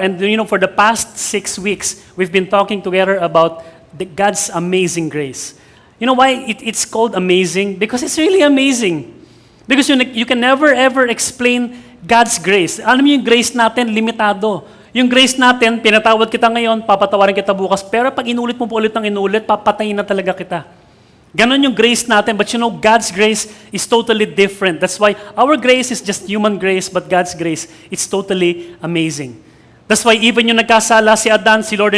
and for the past 6 weeks, we've been talking together about God's amazing grace. You know why it's called amazing? Because it's really amazing. Because you can never ever explain God's grace. Alam mo yung grace natin, limitado. Yung grace natin, pinatawad kita ngayon, papatawarin kita bukas, pero pag inulit mo po ulit ng inulit, papatayin na talaga kita. Ganon yung grace natin, but God's grace is totally different. That's why our grace is just human grace, but God's grace, it's totally amazing. That's why even yung nagkasala si Adan, si Lord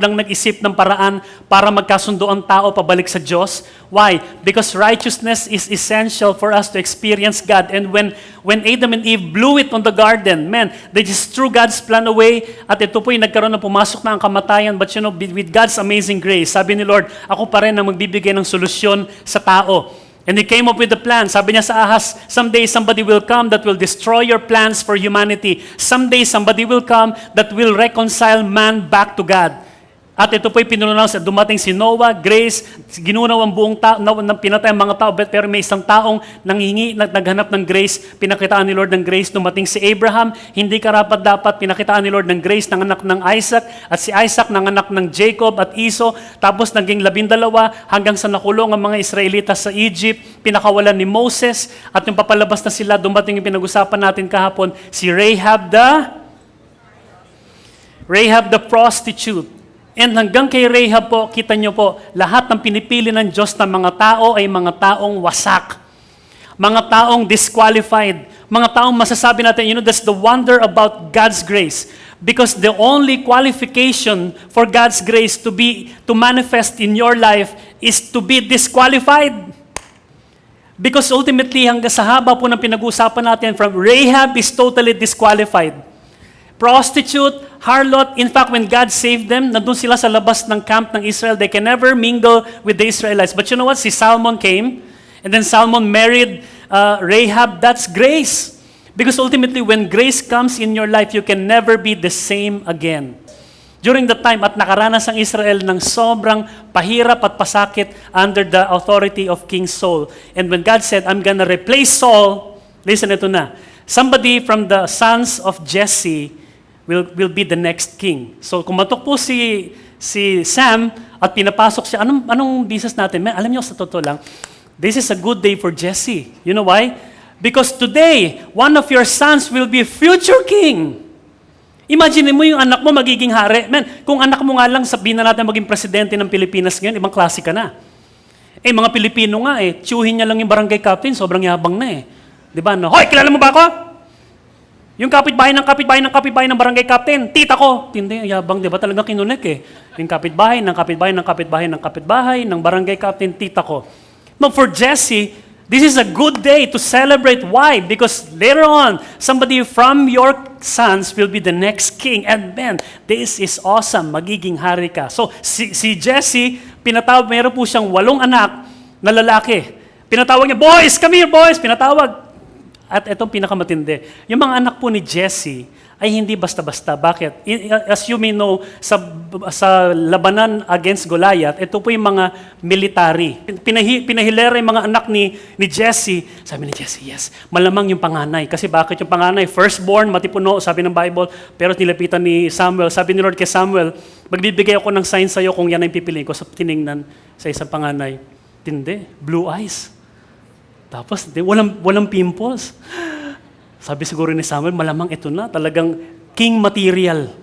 ang nag-isip ng paraan para magkasundo ang tao pabalik sa Diyos. Why? Because righteousness is essential for us to experience God. And when Adam and Eve blew it on the garden, they just threw God's plan away at ito po yung nagkaroon na pumasok na ang kamatayan. But with God's amazing grace, sabi ni Lord, ako pa rin ang magbibigay ng solusyon sa tao. And He came up with the plan. Sabi niya sa Ahaz, someday somebody will come that will destroy your plans for humanity. Someday somebody will come that will reconcile man back to God. At ito po'y pinunaw sa dumating si Noah, grace, ginunaw ang buong tao, pinatay ang mga tao, pero may isang taong naghanap ng grace, pinakitaan ni Lord ng grace. Dumating si Abraham, hindi karapat-dapat, pinakitaan ni Lord ng grace ng anak ng Isaac, at si Isaac ng anak ng Jacob at Esau, tapos naging 12 hanggang sa nakulong ang mga Israelitas sa Egypt, pinakawalan ni Moses, at yung papalabas na sila, dumating yung pinag-usapan natin kahapon, si Rahab the prostitute. And hanggang kay Rahab po, kita nyo po, lahat ng pinipili ng Diyos ng mga tao ay mga taong wasak. Mga taong disqualified. Mga taong masasabi natin, that's the wonder about God's grace. Because the only qualification for God's grace to manifest in your life is to be disqualified. Because ultimately, hanggang sa haba po ng pinag-uusapan natin, from Rahab is totally disqualified. Prostitute, harlot, in fact, when God saved them, nandun sila sa labas ng camp ng Israel, they can never mingle with the Israelites. But you know what? Si Salmon came, and then Salmon married Rahab. That's grace. Because ultimately, when grace comes in your life, you can never be the same again. During the time, at nakaranas ang Israel ng sobrang pahirap at pasakit under the authority of King Saul. And when God said, I'm gonna replace Saul, listen, ito na, somebody from the sons of Jesse will be the next king. So kumatok po si Sam at pinapasok siya, anong business natin? Alam niyo, sa totoo lang, this is a good day for Jesse. You know why? Because today, one of your sons will be future king. Imagine mo yung anak mo magiging hari. Kung anak mo nga lang, sabihin na natin maging presidente ng Pilipinas ngayon, ibang klase ka na. Mga Pilipino nga tiyuhin niya lang yung barangay captain, sobrang yabang na Di ba? No? Hoy, kilala mo ba ako? Yung kapitbahay ng barangay captain, tita ko. Hindi, yabang, di ba? Talaga kinunik Yung kapitbahay ng barangay captain, tita ko. No, for Jesse, this is a good day to celebrate. Why? Because later on, somebody from your sons will be the next king. And man, this is awesome. Magiging hari ka. So, si Jesse, meron po siyang 8 anak na lalaki. Pinatawag niya, boys, come here, boys. Pinatawag. At itong pinakamatindi, yung mga anak po ni Jesse ay hindi basta-basta. Bakit? As you may know, sa labanan against Goliath, ito po yung mga military. Pinahilera yung mga anak ni Jesse. Sabi ni Jesse, yes, malamang yung panganay. Kasi bakit yung panganay? Firstborn, matipuno, sabi ng Bible, pero nilapitan ni Samuel. Sabi ni Lord kay Samuel, magbibigay ako ng sign sa'yo kung yan ang pipiliin ko sa tiningnan sa isang panganay. Tindi, blue eyes. Tapos, walang pimples. Sabi siguro ni Samuel, malamang ito na, talagang king material.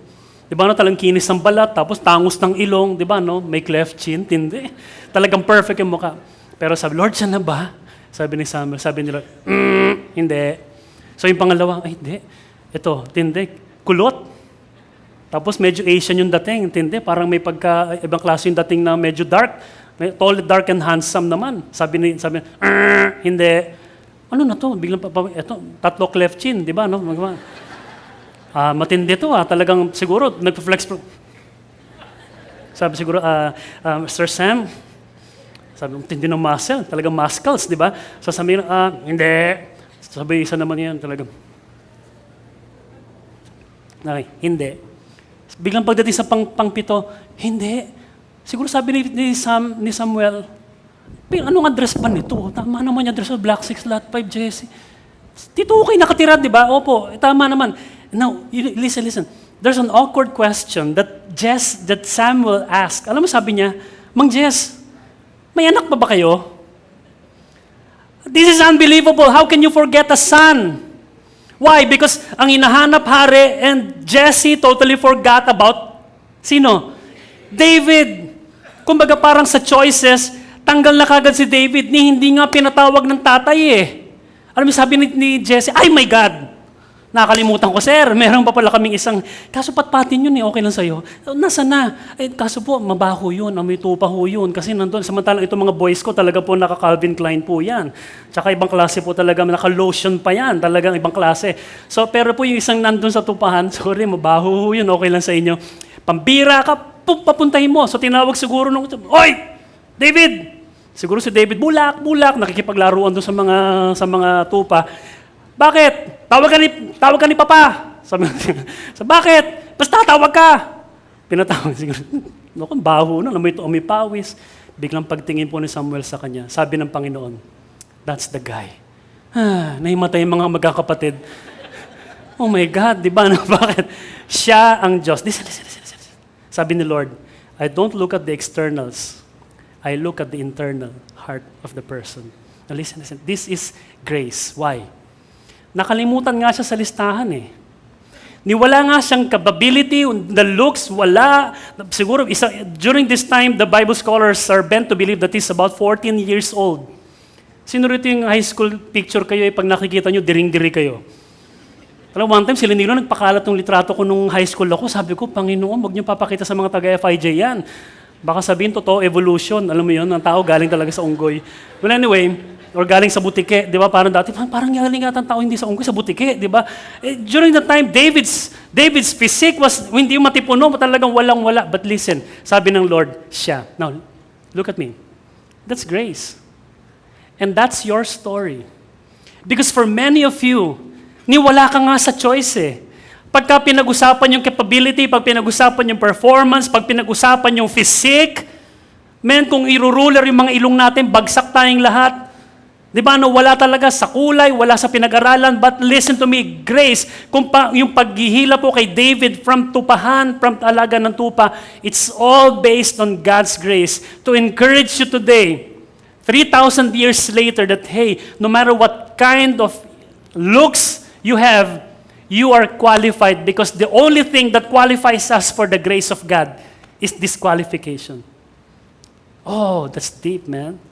Di ba, talagang kinis ng balat, tapos tangos ng ilong, di ba, may cleft chin, tindi. Talagang perfect yung mukha. Pero sabi, Lord, siya na ba? Sabi ni Samuel, sabi ni Lord, hindi. So yung pangalawa, hindi. Ito, tindi, kulot. Tapos medyo Asian yung dating, tindi. Parang may ibang klase yung dating na medyo dark. Tall, dark, and handsome naman. Sabi hindi. Ano na to? Biglang ito, 3 cleft chin, di ba? No? Matindi to talagang siguro, nagpa-flex. Sabi siguro, Sir Sam, sabi, tindi ng muscle, talagang muscles, di ba? Sasabihin, hindi. Sabi, isa naman yan, talagang. Okay, hindi. Biglang pagdating sa pang-7, hindi. Siguro sabi ni Samuel, anong address ba nito? Tama naman yung address of Block 6, Lot 5, Jesse. Dito okay nakatira, di ba? Opo, tama naman. Now, listen. there's an awkward question that Samuel asked. Alam mo, sabi niya, Mang Jess, may anak pa ba kayo? This is unbelievable. How can you forget a son? Why? Because ang hinahanap hari and Jesse totally forgot about sino? David. Kumbaga parang sa choices, tanggal na kagad si David ni hindi nga pinatawag ng tatay eh. Alam mo sabi ni Jesse, ay my God, nakalimutan ko, sir, meron pa pala kaming isang, kaso patpatin yun eh, okay lang sa'yo. Nasaan na? Eh, kaso po, mabaho yun, may tupa ho yun. Kasi nandun, samantalang itong mga boys ko, talaga po naka-Calvin Klein po yan. Tsaka ibang klase po talaga, naka-lotion pa yan, talagang ibang klase. So, pero po yung isang nandun sa tupahan, sorry, mabaho ho yun, okay lang sa inyo. Pambira ka, papuntahin mo. So, tinawag siguro nung, Oy! David! Siguro si David, bulak, nakikipaglaruan doon sa mga tupa. Bakit? Tawag ka ni Papa. Sabi bakit? Basta tawag ka. Pinatawag siguro. Naku, baho na, may pawis. Biglang pagtingin po ni Samuel sa kanya, sabi ng Panginoon, that's the guy. Nahimatay yung mga magkakapatid. Oh my God, di ba? Bakit? Siya ang Diyos. Listen. Sabi ni Lord, I don't look at the externals. I look at the internal heart of the person. Now listen. This is grace. Why? Nakalimutan nga siya sa listahan eh. Wala nga siyang capability, the looks, wala. Siguro, during this time, the Bible scholars are bent to believe that he's about 14 years old. Sino rito yung high school picture kayo, pag nakikita nyo, diring-diri kayo? Alam, one time, si Lenino nagpakalat ng litrato ko nung high school ako. Sabi ko, Panginoon, huwag niyo papakita sa mga taga-FIJ yan. Baka sabihin, totoo, evolution. Alam mo yun, ang tao galing talaga sa unggoy. Well, anyway, or galing sa butike, di ba? Parang dati, parang galing ang tao hindi sa unggoy, sa butike, di ba? During that time, David's physique was, hindi matipuno, talagang walang-wala. But listen, sabi ng Lord, siya. Now, look at me. That's grace. And that's your story. Because for many of you, wala ka nga sa choice eh. Pagka pinag-usapan yung capability, pag pinag-usapan yung performance, pag pinag-usapan yung physique, kung iruruler yung mga ilong natin, bagsak tayong lahat. Di ba, wala talaga sa kulay, wala sa pinag-aralan, but listen to me, grace, yung paghihila po kay David from tupahan, from alaga ng tupa, it's all based on God's grace to encourage you today, 3,000 years later, that hey, no matter what kind of looks you have, you are qualified because the only thing that qualifies us for the grace of God is disqualification. Oh, that's deep, man.